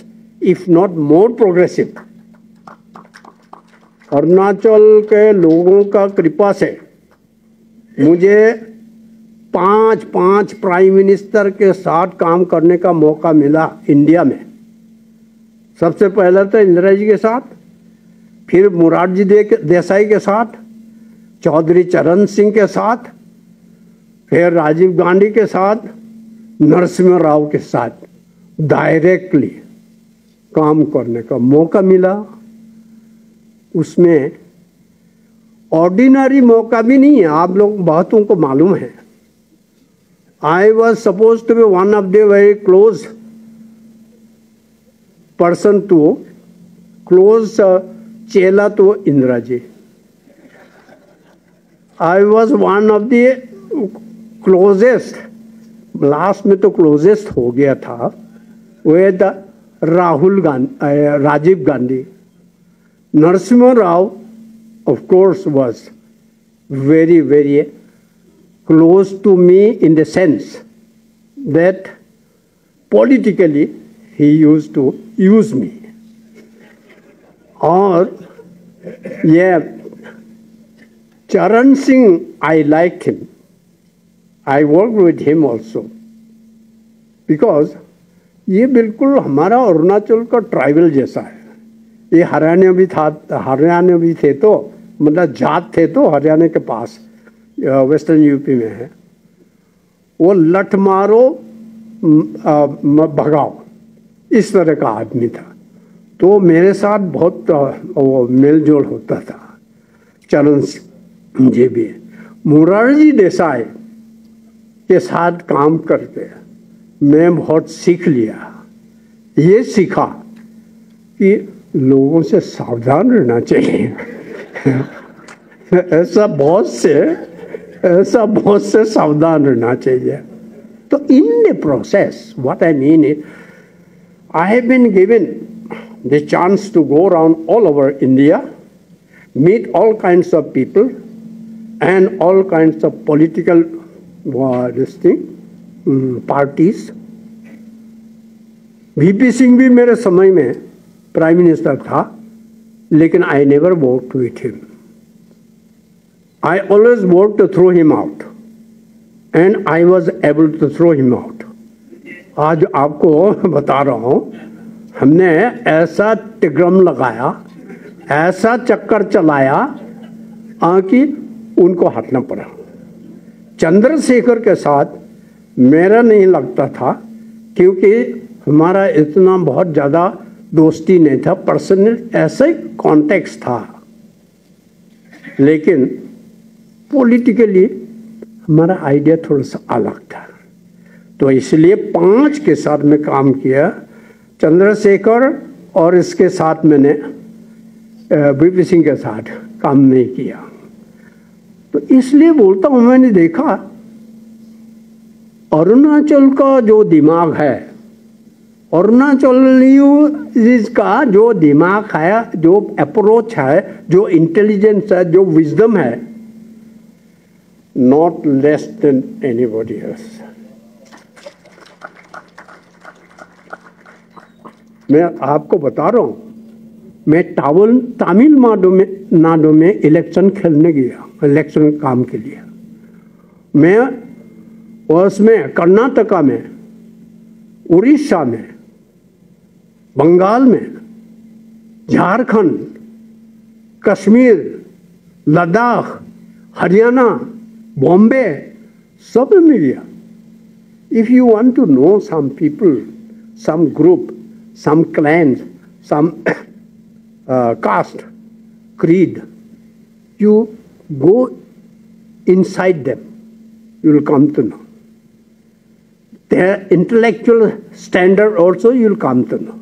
if not more progressive. Arunachal के लोगों का कृपा से मुझे 5 प्राइम मिनिस्टर के साथ काम करने का मौका मिला इंडिया में। सबसे पहले तो इंदिरा जी के साथ, फिर मोरारजी देसाई के साथ, चौधरी चरण सिंह के साथ, फिर राजीव गांधी के साथ, नरसिम्हा राव के साथ डायरेक्टली काम करने का मौका मिला। उसमें ऑर्डिनरी मौका भी नहीं है, आप लोग बहुतों को मालूम है। I was suppose to be one of the very close person to close चेला to Indira ji. I was one of the closest, last में तो क्लोजेस्ट हो गया था with Rajiv Gandhi. Narasimha Rao of course was very close to me in the sense that politically he used to use me. और ये चरण Singh, I liked him. I worked with him also because ये बिल्कुल हमारा अरुणाचल का ट्राइबल जैसा है। ये हरियाणा भी था, हरियाणा भी थे तो मतलब जाट थे तो हरियाणा के पास वेस्टर्न यूपी में है। वो लठ मारो भगाओ इस तरह का आदमी था, तो मेरे साथ बहुत वो मेलजोल होता था। चरण सिंह जी भी, मोरारजी देसाई के साथ काम करके मैं बहुत सीख लिया। ये सीखा कि लोगों से सावधान रहना चाहिए। ऐसा बहुत से सावधान रहना चाहिए। तो in the process what I mean is I have been given the chance to go around all over India, meet all kinds of people and all kinds of political parties. VP Singh भी मेरे समय में prime minister था, लेकिन I never worked with him. I always work to throw him out and I was able to throw him out. आज आपको बता रहा हूँ, हमने ऐसा टिग्रम लगाया, ऐसा चक्कर चलाया कि उनको हटना पड़ा। चंद्रशेखर के साथ मेरा नहीं लगता था, क्योंकि हमारा इतना बहुत ज़्यादा दोस्ती नहीं था, पर्सनल ऐसा ही कॉन्टेक्स्ट था, लेकिन पॉलिटिकली हमारा आइडिया थोड़ा सा अलग था। तो इसलिए 5 के साथ में काम किया, चंद्रशेखर और इसके साथ मैंने वीपी सिंह के साथ काम नहीं किया। तो इसलिए बोलता हूँ, मैंने देखा अरुणाचल का जो दिमाग है, अरुणाचलियों का जो दिमाग है, जो अप्रोच है, जो इंटेलिजेंस है, जो विजडम है, not less than anybody else. मैं आपको बता रहा हूँ, मैं तमिलनाडु में इलेक्शन खेलने गया, इलेक्शन काम के लिए। मैं उसमें कर्नाटका में, उड़ीसा में, बंगाल में, झारखंड, कश्मीर, लद्दाख, हरियाणा, बॉम्बे, सब में गया। If you want to know some people, some group, some clan, some caste, creed, you go inside them, you will come to know. their intellectual standard also you will come to know.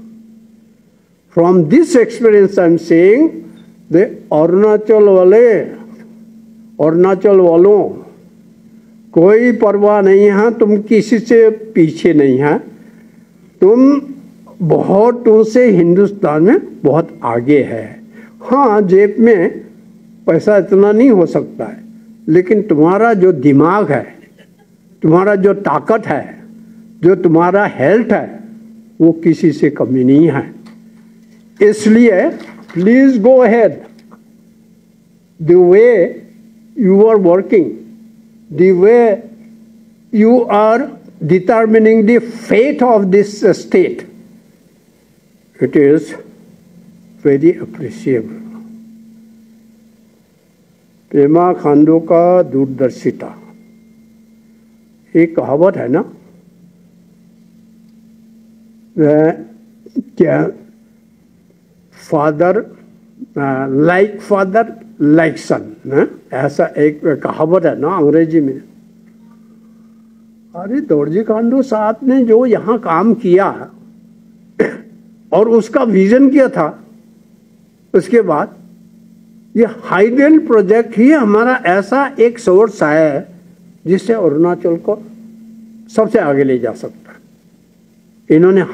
From this experience I am saying, the Arunachal वालों कोई परवाह नहीं है, तुम किसी से पीछे नहीं है, तुम बहुत से हिंदुस्तान में बहुत आगे है। हाँ, जेब में पैसा इतना नहीं हो सकता है, लेकिन तुम्हारा जो दिमाग है, तुम्हारा जो ताकत है, जो तुम्हारा हेल्थ है, वो किसी से कमी नहीं है। इसलिए please go ahead the way you are working, the way you are determining the fate of this state. It is very appreciable. Pema Khandu का दूरदर्शिता, एक कहावत है ना, क्या फादर लाइक सन, ऐसा एक कहावत है ना अंग्रेजी में। अरे दोरजी खांडू साहब ने जो यहाँ काम किया और उसका विजन किया था, उसके बाद ये हाइडेल प्रोजेक्ट ही हमारा ऐसा एक सोर्स है जिससे अरुणाचल को सबसे आगे ले जा सकता है। इन्होंने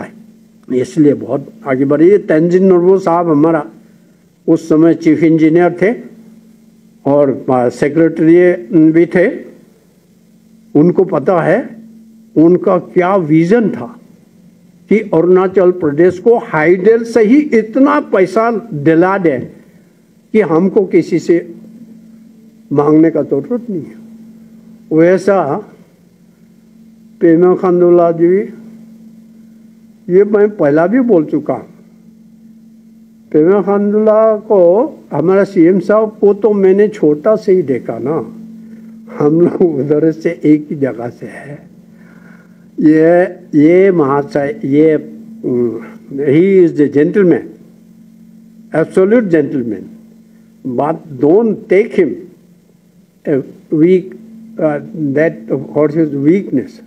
इसलिए बहुत आगे बढ़ी। तेंजिन नोर्बू साहब हमारा उस समय चीफ इंजीनियर थे और सेक्रेटरी भी थे। उनको पता है उनका क्या विजन था कि अरुणाचल प्रदेश को हाइडेल से ही इतना पैसा दिला दे कि हमको किसी से मांगने का जरूरत नहीं है। वैसा पेमा खांडूला जी, ये मैं पहला भी बोल चुका हूँ, पेमा खांडूला को, हमारा सीएम साहब को तो मैंने छोटा से ही देखा ना, हम लोग उधर से एक ही जगह से है। ये महाशय, ये he is the gentleman, absolute gentleman, but don't take him weak, that what his weakness.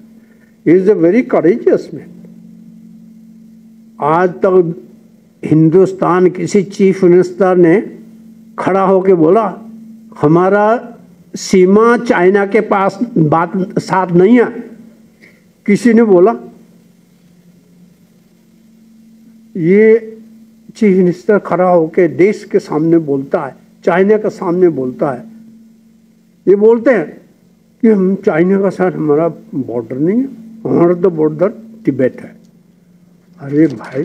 He is a very courageous man. आज तक हिंदुस्तान किसी चीफ मिनिस्टर ने खड़ा होकर बोला हमारा सीमा चाइना के पास बात साथ नहीं है, किसी ने बोला? ये चीफ मिनिस्टर खड़ा होकर देश के सामने बोलता है, चाइना के सामने बोलता है। ये बोलते हैं कि हम चाइना का साथ हमारा बॉर्डर नहीं है, हमारा तो बॉर्डर तिब्बत है। अरे भाई,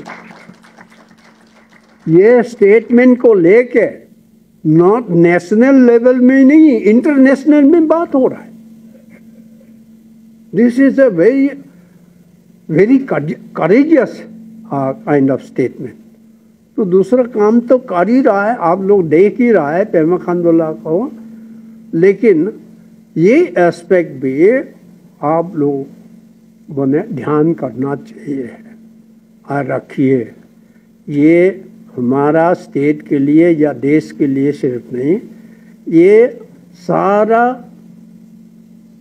ये स्टेटमेंट को लेके नॉट नेशनल लेवल में नहीं, इंटरनेशनल में बात हो रहा है। This is a very very courageous kind of statement. तो दूसरा काम तो कर ही रहा है, आप लोग देख ही रहा है पेमा खांडूला को, लेकिन ये एस्पेक्ट भी आप लोगों ने ध्यान करना चाहिए और रखिए। ये हमारा स्टेट के लिए या देश के लिए सिर्फ नहीं, ये सारा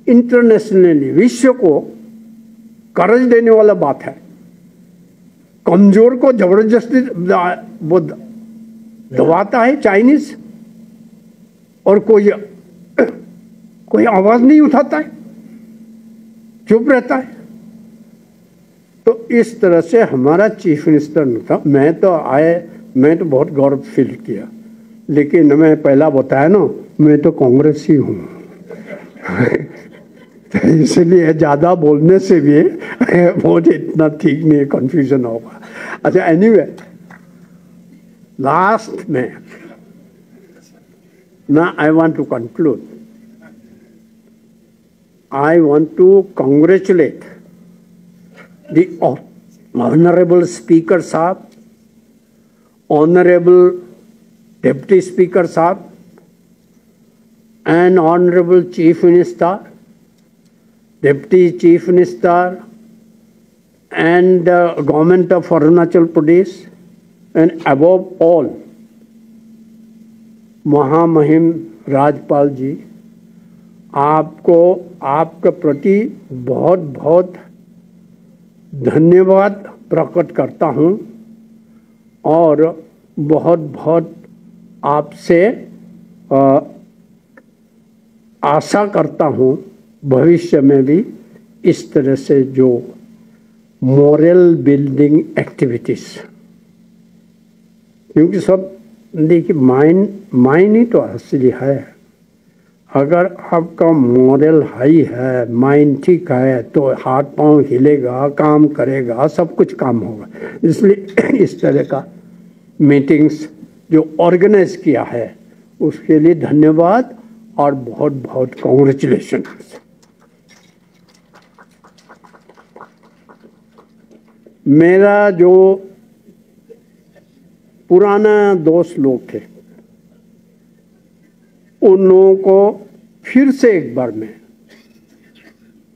इंटरनेशनली विश्व को कर्ज देने वाला बात है। कमजोर को जबरदस्ती वो दबाता है चाइनीज, और कोई आवाज नहीं उठाता है, चुप रहता है। तो इस तरह से हमारा चीफ मिनिस्टर नहीं था। मैं तो बहुत गौरव फील किया, लेकिन मैं पहला बताया ना, मैं तो कांग्रेसी हूँ तो इसलिए ज़्यादा बोलने से भी बहुत इतना ठीक नहीं, कंफ्यूजन होगा। अच्छा, एनीवे, लास्ट में ना I want to conclude. I want to congratulate the Honorable Speaker Saab, Honorable Deputy Speaker Saab, and Honorable Chief Minister, Deputy Chief Minister, and the Government of Arunachal Pradesh, and above all, महामहिम राज्यपाल जी, आपको आपके प्रति बहुत बहुत धन्यवाद प्रकट करता हूं और बहुत बहुत आपसे आशा करता हूं भविष्य में भी इस तरह से जो मोरल बिल्डिंग एक्टिविटीज, क्योंकि सब देखिए माइंड ही तो असली है। अगर आपका मोरल हाई है, माइंड ठीक है, तो हाथ पांव हिलेगा, काम करेगा, सब कुछ काम होगा। इसलिए इस तरह का मीटिंग्स जो ऑर्गेनाइज किया है उसके लिए धन्यवाद और बहुत बहुत कांग्रेचुलेशन। मेरा जो पुराना दोस्त लोग थे उन लोगों को फिर से एक बार मैं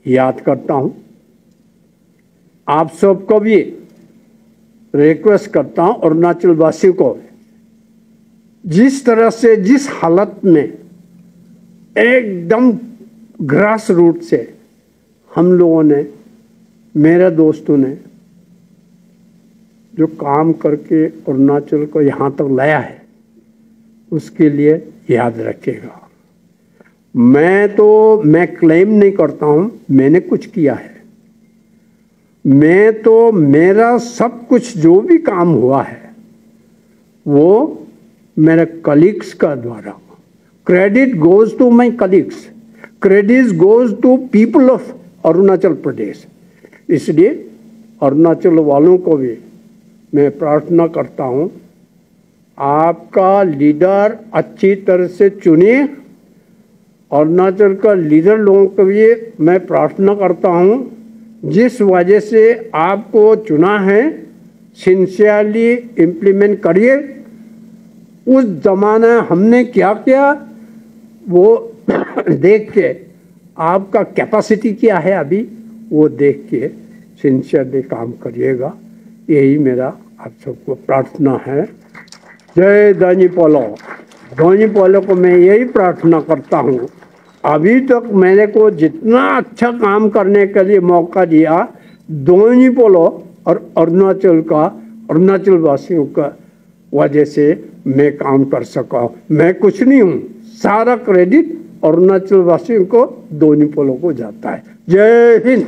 याद करता हूं। आप सबको भी रिक्वेस्ट करता हूं, अरुणाचल वासियों को, जिस तरह से जिस हालत में एकदम ग्रास रूट से हम लोगों ने, मेरे दोस्तों ने जो काम करके अरुणाचल को यहाँ तक लाया है उसके लिए याद रखिएगा। मैं क्लेम नहीं करता हूँ मैंने कुछ किया है। मैं तो मेरा सब कुछ जो भी काम हुआ है वो मेरे कलीग्स का द्वारा, credit goes to my colleagues, credit goes to people of Arunachal Pradesh. इसलिए अरुणाचल वालों को भी मैं प्रार्थना करता हूँ आपका लीडर अच्छी तरह से चुनिए। अरुणाचल का लीडर लोगों को भी मैं प्रार्थना करता हूँ जिस वजह से आपको चुना है सिंसियरली इम्प्लीमेंट करिए। उस जमाना हमने क्या किया वो देख के, आपका कैपेसिटी क्या है अभी वो देख के सिंसियरली काम करिएगा। यही मेरा आप सबको प्रार्थना है। जय दानी पोलो। दानी पोलो को मैं यही प्रार्थना करता हूँ, अभी तक मैंने को जितना अच्छा काम करने के लिए मौका दिया दानी पोलो और अरुणाचल वासियों का वजह से मैं काम कर सका। मैं कुछ नहीं हूँ, सारा क्रेडिट अरुणाचल वासियों को दानी पोलो को जाता है। जय हिंद।